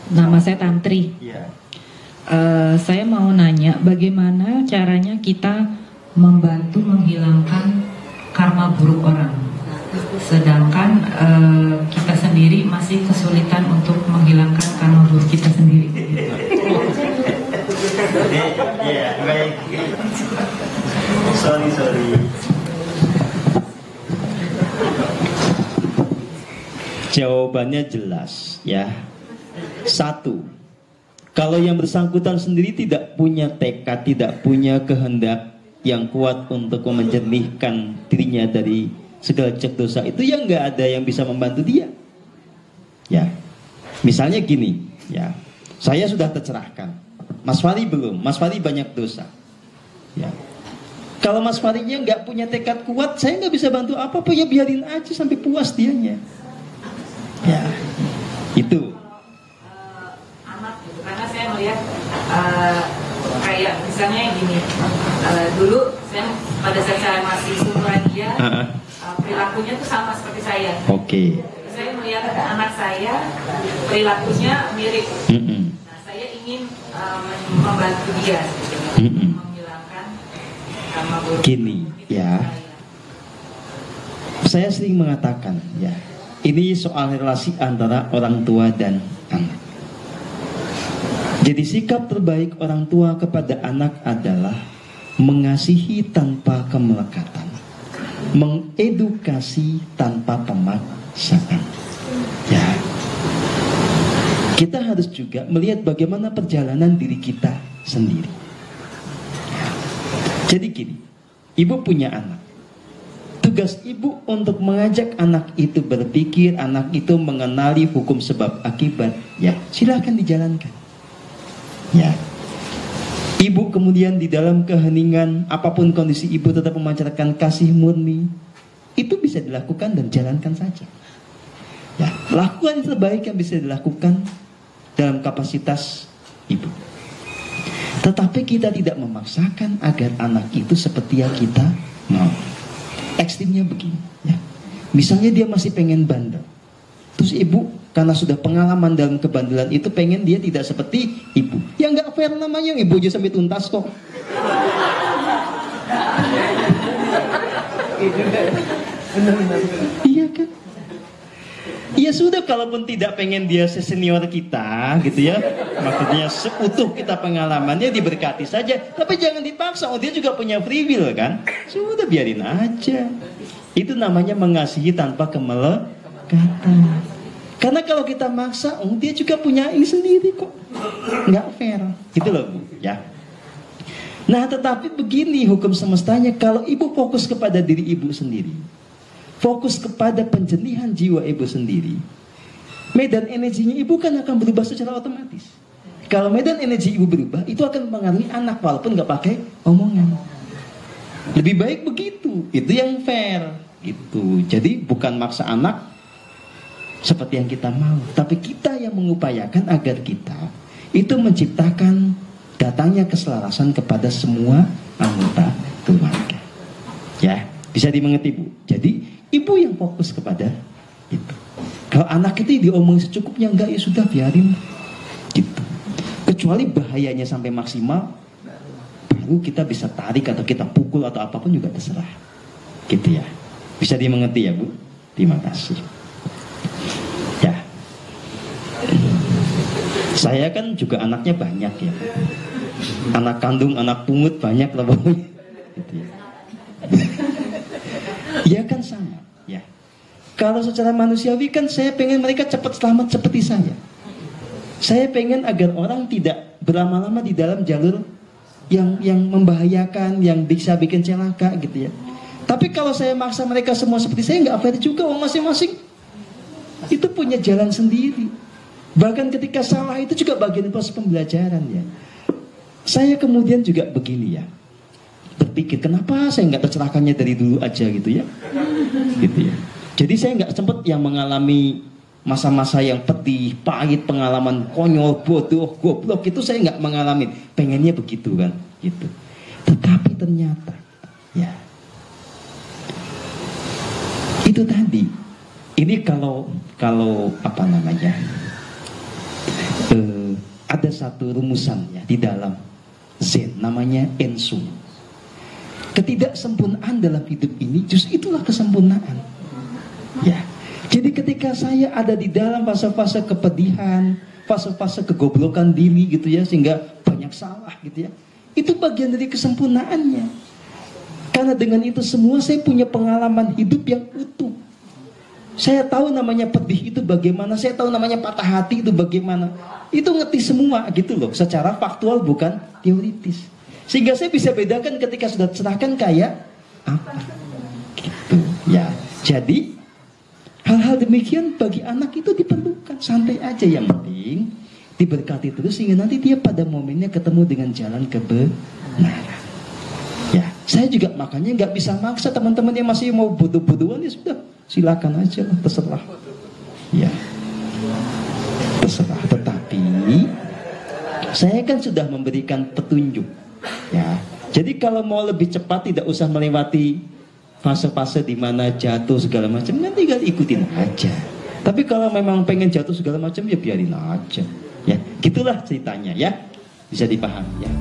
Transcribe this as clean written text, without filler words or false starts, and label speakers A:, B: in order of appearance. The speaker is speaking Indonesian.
A: Nama saya Tantri.
B: Iya.
A: Saya mau nanya, bagaimana caranya kita membantu menghilangkan karma buruk orang, sedangkan kita sendiri masih kesulitan untuk menghilangkan karma buruk kita sendiri.
B: Iya, baik. Sorry. Jawabannya jelas ya. Satu, kalau yang bersangkutan sendiri tidak punya tekad, tidak punya kehendak yang kuat untuk menjernihkan dirinya dari segala cek dosa, itu yang nggak ada yang bisa membantu dia. Ya, misalnya gini, ya, saya sudah tercerahkan, Mas Fahri belum, Mas Fahri banyak dosa. Ya, kalau Mas Fahrinya nggak punya tekad kuat, saya nggak bisa bantu apa-apa, ya biarin aja sampai puas dianya. Ya, itu.
A: Anak gitu, karena saya melihat kayak misalnya gini, dulu saya pada saat saya masih seumuran dia, perilakunya tuh sama seperti saya.
B: Oke.
A: Saya melihat anak saya perilakunya mirip. Nah, saya ingin membantu dia, menghilangkan karma buruk.
B: Gini, ya. Saya sering mengatakan, ya, ini soal relasi antara orang tua dan anak. Jadi sikap terbaik orang tua kepada anak adalah mengasihi tanpa kemelekatan, mengedukasi tanpa pemaksaan. Ya, kita harus juga melihat bagaimana perjalanan diri kita sendiri. Ya. Jadi gini, ibu punya anak. Tugas ibu untuk mengajak anak itu berpikir, anak itu mengenali hukum sebab akibat. Ya, silakan dijalankan. Ya, ibu kemudian di dalam keheningan, apapun kondisi ibu tetap memancarkan kasih murni. Itu bisa dilakukan dan jalankan saja. Ya, lakukan yang terbaik yang bisa dilakukan dalam kapasitas ibu. Tetapi kita tidak memaksakan agar anak itu seperti yang kita mau. Ekstrimnya begini, ya. Misalnya dia masih pengen bandel, terus ibu karena sudah pengalaman dalam kebandelan itu pengen dia tidak seperti ibu. Ya nggak fair namanya, ibu aja sampai tuntas kok. Iya kan? Ya sudah, kalaupun tidak pengen dia sesenior kita gitu ya, maksudnya seutuh kita pengalamannya, diberkati saja, tapi jangan dipaksa. Oh, dia juga punya free will kan, sudah biarin aja. Itu namanya mengasihi tanpa kemelekatan. Karena kalau kita maksa, oh dia juga punya ini sendiri kok, nggak fair gitu loh Bu ya. Nah, tetapi begini hukum semestanya, kalau ibu fokus kepada diri ibu sendiri, fokus kepada penjernihan jiwa ibu sendiri, medan energinya ibu kan akan berubah secara otomatis. Kalau medan energi ibu berubah, itu akan mempengaruhi anak walaupun nggak pakai omongan. Lebih baik begitu, itu yang fair gitu. Jadi bukan maksa anak seperti yang kita mau, tapi kita yang mengupayakan agar kita itu menciptakan datangnya keselarasan kepada semua anggota keluarga. Ya, bisa dimengerti Bu. Jadi ibu yang fokus kepada itu. Kalau anak itu diomongin secukupnya, enggak, ya sudah biarin gitu. Kecuali bahayanya sampai maksimal, baru kita bisa tarik atau kita pukul atau apapun juga terserah. Gitu ya. Bisa dimengerti ya Bu. Terima kasih. Ya. Saya kan juga anaknya banyak ya. Anak kandung, anak pungut banyak lah pokoknya. Gitu ya. Ya kan sama ya. Kalau secara manusiawi kan saya pengen mereka cepat selamat seperti saya. Saya pengen agar orang tidak berlama-lama di dalam jalur yang membahayakan, yang bisa bikin celaka gitu ya. Tapi kalau saya maksa mereka semua seperti saya, nggak fair juga. Orang masing-masing itu punya jalan sendiri. Bahkan ketika salah itu juga bagian proses pembelajaran ya. Saya kemudian juga begini ya, berpikir kenapa saya nggak tercerahkannya dari dulu aja gitu ya. Gitu ya. Jadi saya nggak sempat yang mengalami masa-masa yang pedih, pahit, pengalaman konyol, bodoh, goblok, itu saya nggak mengalami. Pengennya begitu kan, gitu. Tetapi ternyata, ya, itu tadi. Ini kalau apa namanya? ada satu rumusannya di dalam Zen, namanya Ensung. Ketidaksempurnaan dalam hidup ini justru itulah kesempurnaan. Ya. Jadi ketika saya ada di dalam fase-fase kepedihan, fase-fase kegoblokan diri gitu ya, sehingga banyak salah gitu ya, itu bagian dari kesempurnaannya. Karena dengan itu semua saya punya pengalaman hidup yang utuh. Saya tahu namanya pedih itu bagaimana, saya tahu namanya patah hati itu bagaimana. Itu ngerti semua gitu loh, secara faktual bukan teoritis. Sehingga saya bisa bedakan ketika sudah serahkan kayak apa gitu ya. Jadi hal-hal demikian bagi anak itu diperlukan. Santai aja, yang penting diberkati terus sehingga nanti dia pada momennya ketemu dengan jalan kebenaran. Ya, saya juga makanya nggak bisa maksa teman-teman yang masih mau bodoh-bodohan, ya sudah, silakan aja lah, terserah. Ya, terserah. Tetapi saya kan sudah memberikan petunjuk. Ya, jadi kalau mau lebih cepat tidak usah melewati fase-fase di mana jatuh segala macam, kan tinggal ikutin aja. Tapi kalau memang pengen jatuh segala macam, ya biarin aja. Ya, gitulah ceritanya ya, bisa dipahami ya.